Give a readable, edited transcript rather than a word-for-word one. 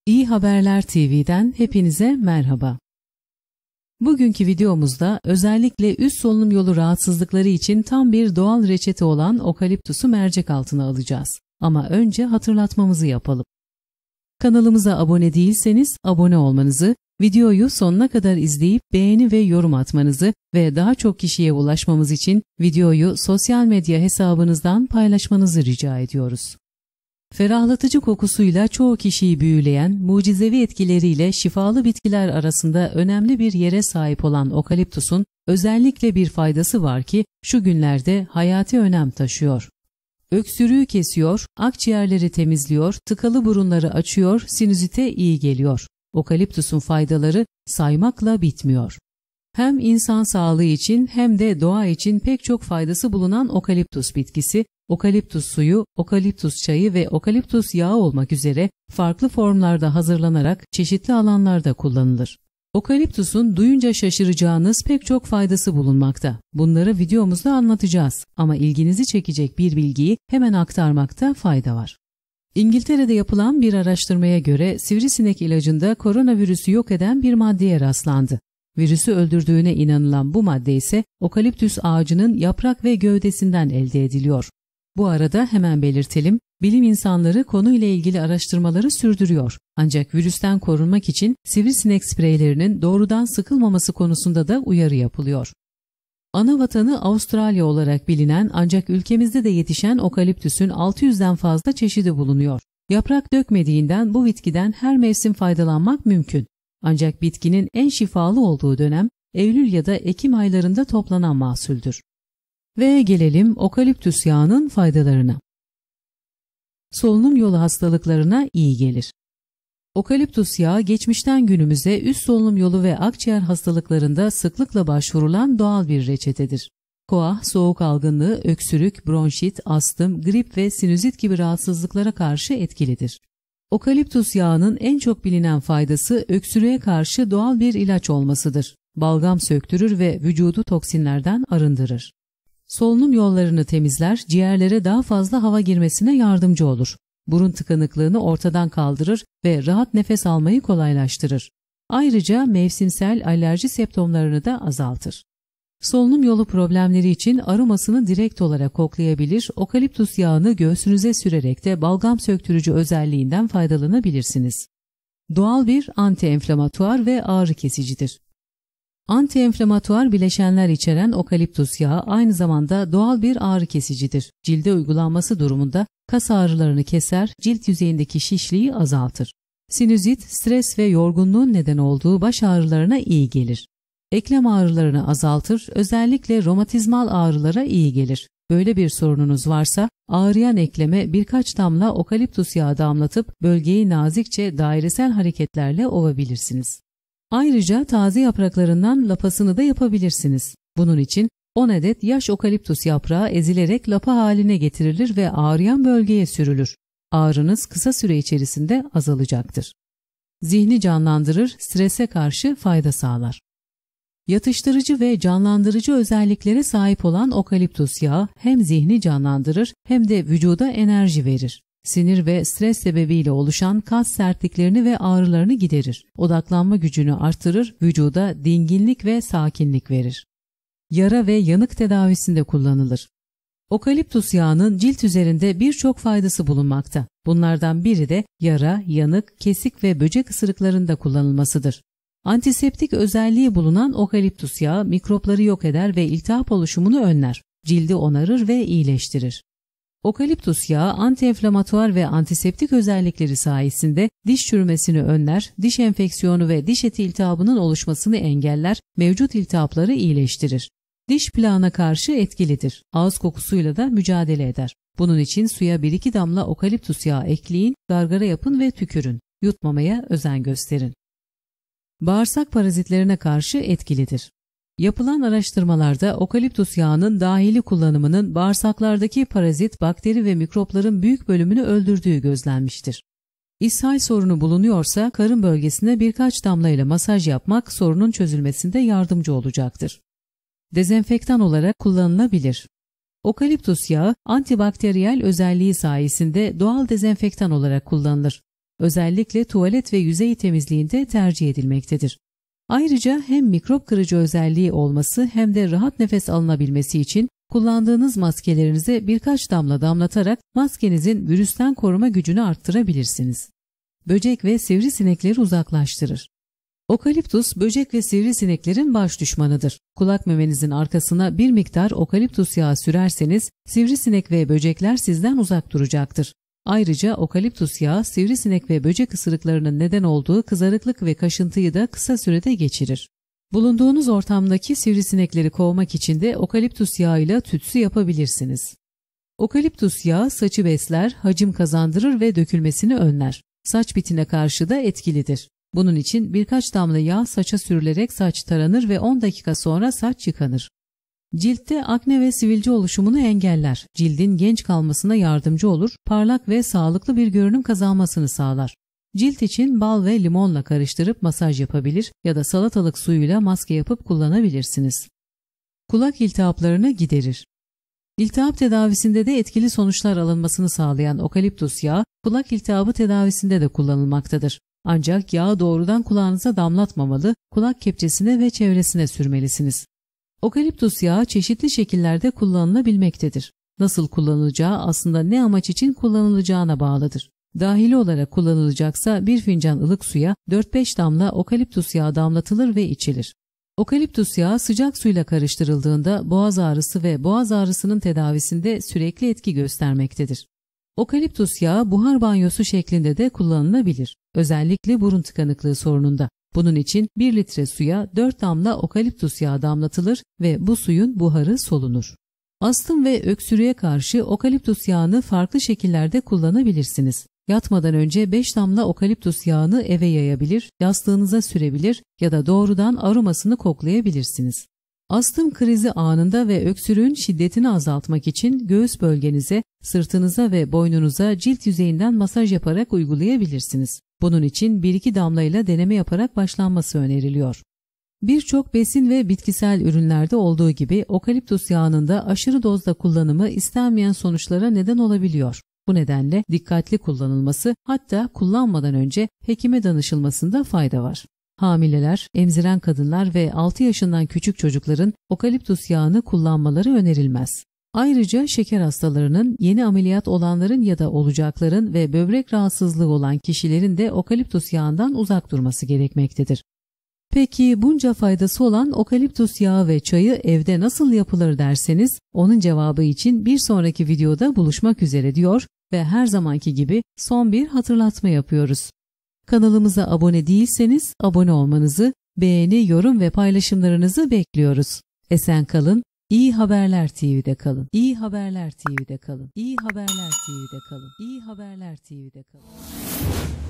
İyi Haberler TV'den hepinize merhaba. Bugünkü videomuzda özellikle üst solunum yolu rahatsızlıkları için tam bir doğal reçete olan okaliptusu mercek altına alacağız. Ama önce hatırlatmamızı yapalım. Kanalımıza abone değilseniz abone olmanızı, videoyu sonuna kadar izleyip beğeni ve yorum atmanızı ve daha çok kişiye ulaşmamız için videoyu sosyal medya hesabınızdan paylaşmanızı rica ediyoruz. Ferahlatıcı kokusuyla çoğu kişiyi büyüleyen, mucizevi etkileriyle şifalı bitkiler arasında önemli bir yere sahip olan okaliptusun özellikle bir faydası var ki şu günlerde hayati önem taşıyor. Öksürüğü kesiyor, akciğerleri temizliyor, tıkalı burunları açıyor, sinüzite iyi geliyor. Okaliptusun faydaları saymakla bitmiyor. Hem insan sağlığı için hem de doğa için pek çok faydası bulunan okaliptus bitkisi, okaliptus suyu, okaliptus çayı ve okaliptus yağı olmak üzere farklı formlarda hazırlanarak çeşitli alanlarda kullanılır. Okaliptusun duyunca şaşıracağınız pek çok faydası bulunmakta. Bunları videomuzda anlatacağız ama ilginizi çekecek bir bilgiyi hemen aktarmakta fayda var. İngiltere'de yapılan bir araştırmaya göre sivrisinek ilacında koronavirüsü yok eden bir maddeye rastlandı. Virüsü öldürdüğüne inanılan bu madde ise okaliptüs ağacının yaprak ve gövdesinden elde ediliyor. Bu arada hemen belirtelim, bilim insanları konuyla ilgili araştırmaları sürdürüyor. Ancak virüsten korunmak için sivrisinek spreylerinin doğrudan sıkılmaması konusunda da uyarı yapılıyor. Ana vatanı Avustralya olarak bilinen ancak ülkemizde de yetişen okaliptüsün 600'den fazla çeşidi bulunuyor. Yaprak dökmediğinden bu bitkiden her mevsim faydalanmak mümkün. Ancak bitkinin en şifalı olduğu dönem Eylül ya da Ekim aylarında toplanan mahsuldür. Ve gelelim okaliptüs yağının faydalarına. Solunum yolu hastalıklarına iyi gelir. Okaliptus yağı geçmişten günümüze üst solunum yolu ve akciğer hastalıklarında sıklıkla başvurulan doğal bir reçetedir. Koah, soğuk algınlığı, öksürük, bronşit, astım, grip ve sinüzit gibi rahatsızlıklara karşı etkilidir. Okaliptus yağının en çok bilinen faydası öksürüğe karşı doğal bir ilaç olmasıdır. Balgam söktürür ve vücudu toksinlerden arındırır. Solunum yollarını temizler, ciğerlere daha fazla hava girmesine yardımcı olur. Burun tıkanıklığını ortadan kaldırır ve rahat nefes almayı kolaylaştırır. Ayrıca mevsimsel alerji semptomlarını da azaltır. Solunum yolu problemleri için aromasını direkt olarak koklayabilir, okaliptus yağını göğsünüze sürerek de balgam söktürücü özelliğinden faydalanabilirsiniz. Doğal bir anti-enflamatuar ve ağrı kesicidir. Anti-enflamatuar bileşenler içeren okaliptus yağı aynı zamanda doğal bir ağrı kesicidir. Cilde uygulanması durumunda kas ağrılarını keser, cilt yüzeyindeki şişliği azaltır. Sinüzit, stres ve yorgunluğun neden olduğu baş ağrılarına iyi gelir. Eklem ağrılarını azaltır, özellikle romatizmal ağrılara iyi gelir. Böyle bir sorununuz varsa ağrıyan ekleme birkaç damla okaliptus yağı damlatıp bölgeyi nazikçe dairesel hareketlerle ovabilirsiniz. Ayrıca taze yapraklarından lapasını da yapabilirsiniz. Bunun için 10 adet yaş okaliptus yaprağı ezilerek lapa haline getirilir ve ağrıyan bölgeye sürülür. Ağrınız kısa süre içerisinde azalacaktır. Zihni canlandırır, strese karşı fayda sağlar. Yatıştırıcı ve canlandırıcı özelliklere sahip olan okaliptus yağı hem zihni canlandırır hem de vücuda enerji verir. Sinir ve stres sebebiyle oluşan kas sertliklerini ve ağrılarını giderir. Odaklanma gücünü artırır, vücuda dinginlik ve sakinlik verir. Yara ve yanık tedavisinde kullanılır. Okaliptus yağının cilt üzerinde birçok faydası bulunmakta. Bunlardan biri de yara, yanık, kesik ve böcek ısırıklarında kullanılmasıdır. Antiseptik özelliği bulunan okaliptus yağı mikropları yok eder ve iltihap oluşumunu önler. Cildi onarır ve iyileştirir. Okaliptus yağı anti-enflamatuar ve antiseptik özellikleri sayesinde diş çürümesini önler, diş enfeksiyonu ve diş eti iltihabının oluşmasını engeller, mevcut iltihapları iyileştirir. Diş plağına karşı etkilidir. Ağız kokusuyla da mücadele eder. Bunun için suya 1-2 damla okaliptus yağı ekleyin, gargara yapın ve tükürün. Yutmamaya özen gösterin. Bağırsak parazitlerine karşı etkilidir. Yapılan araştırmalarda okaliptus yağının dahili kullanımının bağırsaklardaki parazit, bakteri ve mikropların büyük bölümünü öldürdüğü gözlenmiştir. İshal sorunu bulunuyorsa karın bölgesine birkaç damla ile masaj yapmak sorunun çözülmesinde yardımcı olacaktır. Dezenfektan olarak kullanılabilir. Okaliptus yağı antibakteriyel özelliği sayesinde doğal dezenfektan olarak kullanılır. Özellikle tuvalet ve yüzey temizliğinde tercih edilmektedir. Ayrıca hem mikrop kırıcı özelliği olması hem de rahat nefes alınabilmesi için kullandığınız maskelerinize birkaç damla damlatarak maskenizin virüsten koruma gücünü arttırabilirsiniz. Böcek ve sivrisinekleri uzaklaştırır. Okaliptus, böcek ve sivrisineklerin baş düşmanıdır. Kulak memenizin arkasına bir miktar okaliptus yağı sürerseniz sivrisinek ve böcekler sizden uzak duracaktır. Ayrıca okaliptus yağı sivrisinek ve böcek ısırıklarının neden olduğu kızarıklık ve kaşıntıyı da kısa sürede geçirir. Bulunduğunuz ortamdaki sivrisinekleri kovmak için de okaliptus yağıyla tütsü yapabilirsiniz. Okaliptus yağı saçı besler, hacim kazandırır ve dökülmesini önler. Saç bitine karşı da etkilidir. Bunun için birkaç damla yağ saça sürülerek saç taranır ve 10 dakika sonra saç yıkanır. Ciltte akne ve sivilce oluşumunu engeller. Cildin genç kalmasına yardımcı olur, parlak ve sağlıklı bir görünüm kazanmasını sağlar. Cilt için bal ve limonla karıştırıp masaj yapabilir ya da salatalık suyuyla maske yapıp kullanabilirsiniz. Kulak iltihaplarını giderir. İltihap tedavisinde de etkili sonuçlar alınmasını sağlayan okaliptus yağı, kulak iltihabı tedavisinde de kullanılmaktadır. Ancak yağı doğrudan kulağınıza damlatmamalı, kulak kepçesine ve çevresine sürmelisiniz. Okaliptus yağı çeşitli şekillerde kullanılabilmektedir. Nasıl kullanılacağı aslında ne amaç için kullanılacağına bağlıdır. Dahili olarak kullanılacaksa bir fincan ılık suya 4-5 damla okaliptus yağı damlatılır ve içilir. Okaliptus yağı sıcak suyla karıştırıldığında boğaz ağrısı ve boğaz ağrısının tedavisinde sürekli etki göstermektedir. Okaliptus yağı buhar banyosu şeklinde de kullanılabilir. Özellikle burun tıkanıklığı sorununda. Bunun için 1 litre suya 4 damla okaliptus yağı damlatılır ve bu suyun buharı solunur. Astım ve öksürüğe karşı okaliptus yağını farklı şekillerde kullanabilirsiniz. Yatmadan önce 5 damla okaliptus yağını eve yayabilir, yastığınıza sürebilir ya da doğrudan aromasını koklayabilirsiniz. Astım krizi anında ve öksürüğün şiddetini azaltmak için göğüs bölgenize, sırtınıza ve boynunuza cilt yüzeyinden masaj yaparak uygulayabilirsiniz. Bunun için 1-2 damlayla deneme yaparak başlanması öneriliyor. Birçok besin ve bitkisel ürünlerde olduğu gibi okaliptus yağının da aşırı dozda kullanımı istenmeyen sonuçlara neden olabiliyor. Bu nedenle dikkatli kullanılması, hatta kullanmadan önce hekime danışılmasında fayda var. Hamileler, emziren kadınlar ve 6 yaşından küçük çocukların okaliptus yağını kullanmaları önerilmez. Ayrıca şeker hastalarının, yeni ameliyat olanların ya da olacakların ve böbrek rahatsızlığı olan kişilerin de okaliptus yağından uzak durması gerekmektedir. Peki bunca faydası olan okaliptus yağı ve çayı evde nasıl yapılır derseniz, onun cevabı için bir sonraki videoda buluşmak üzere diyor ve her zamanki gibi son bir hatırlatma yapıyoruz. Kanalımıza abone değilseniz abone olmanızı, beğeni, yorum ve paylaşımlarınızı bekliyoruz. Esen kalın, İyi Haberler TV'de kalın. İyi Haberler TV'de kalın. İyi Haberler TV'de kalın. İyi Haberler TV'de kalın.